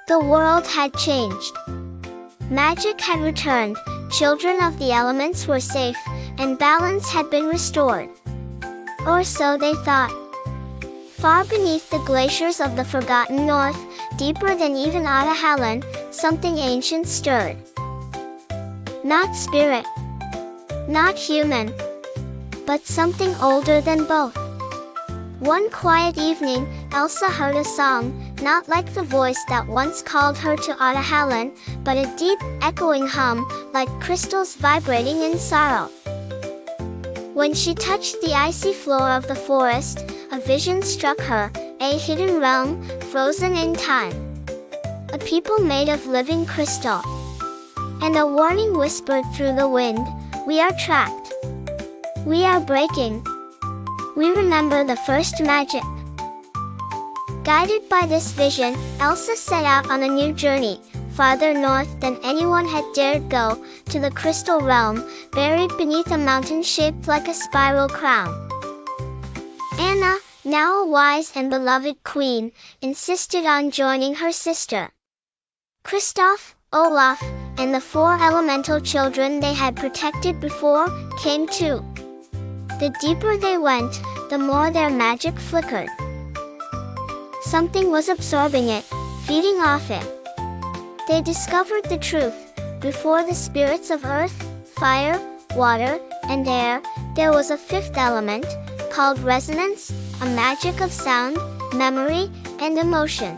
The world had changed. Magic had returned, children of the elements were safe, and balance had been restored. Or so they thought. Far beneath the glaciers of the forgotten north, deeper than even Otahallan, something ancient stirred. Not spirit, not human, but something older than both. One quiet evening, Elsa heard a song, not like the voice that once called her to Otahallan, but a deep, echoing hum, like crystals vibrating in sorrow. When she touched the icy floor of the forest, a vision struck her, a hidden realm, frozen in time. A people made of living crystal. And a warning whispered through the wind, "We are trapped. We are breaking. We remember the first magic." Guided by this vision, Elsa set out on a new journey, farther north than anyone had dared go, to the Crystal Realm, buried beneath a mountain shaped like a spiral crown. Anna, now a wise and beloved queen, insisted on joining her sister. Kristoff, Olaf, and the 4 elemental children they had protected before, came too. The deeper they went, the more their magic flickered. Something was absorbing it, feeding off it. They discovered the truth. Before the spirits of earth, fire, water, and air, there was a 5th element, called resonance, a magic of sound, memory, and emotion.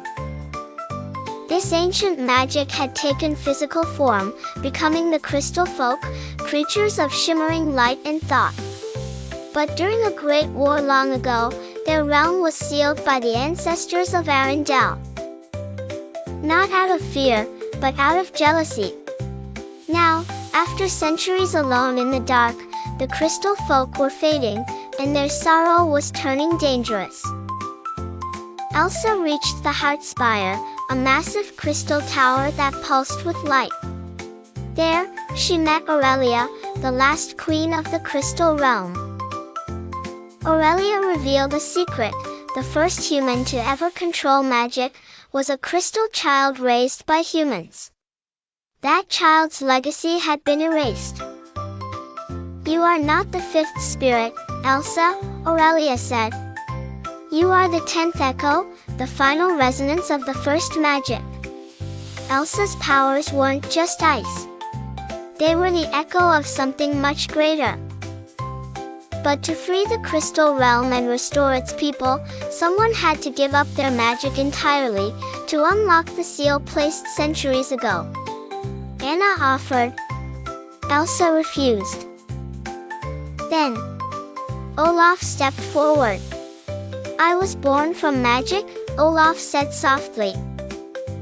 This ancient magic had taken physical form, becoming the crystal folk, creatures of shimmering light and thought. But during a great war long ago, their realm was sealed by the ancestors of Arendelle. Not out of fear, but out of jealousy. Now, after centuries alone in the dark, the crystal folk were fading, and their sorrow was turning dangerous. Elsa reached the Heart Spire, a massive crystal tower that pulsed with light. There, she met Aurelia, the last queen of the Crystal Realm. Aurelia revealed a secret. The first human to ever control magic was a crystal child raised by humans. That child's legacy had been erased. "You are not the 5th spirit, Elsa," Aurelia said. "You are the 10th echo, the final resonance of the first magic." Elsa's powers weren't just ice. They were the echo of something much greater. But to free the Crystal Realm and restore its people, someone had to give up their magic entirely, to unlock the seal placed centuries ago. Anna offered. Elsa refused. Then, Olaf stepped forward. "I was born from magic," Olaf said softly.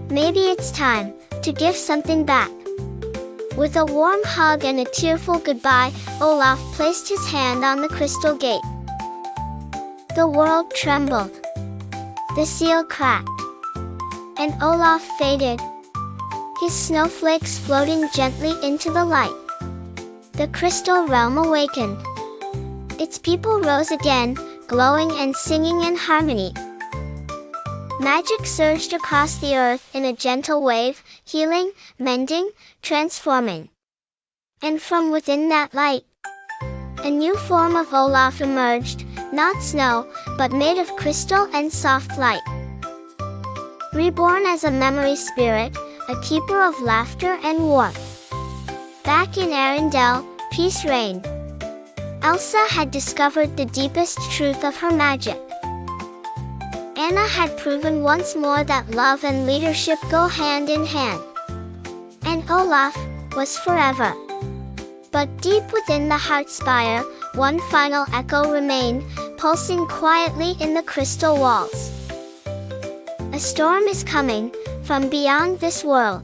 "Maybe it's time to give something back." With a warm hug and a tearful goodbye, Olaf placed his hand on the crystal gate. The world trembled. The seal cracked. And Olaf faded, his snowflakes floating gently into the light. The crystal realm awakened. Its people rose again, glowing and singing in harmony. Magic surged across the earth in a gentle wave, healing, mending, transforming. And from within that light, a new form of Olaf emerged, not snow, but made of crystal and soft light. Reborn as a memory spirit, a keeper of laughter and warmth. Back in Arendelle, peace reigned. Elsa had discovered the deepest truth of her magic. Anna had proven once more that love and leadership go hand in hand. And Olaf was forever. But deep within the Heart Spire, one final echo remained, pulsing quietly in the crystal walls. A storm is coming, from beyond this world.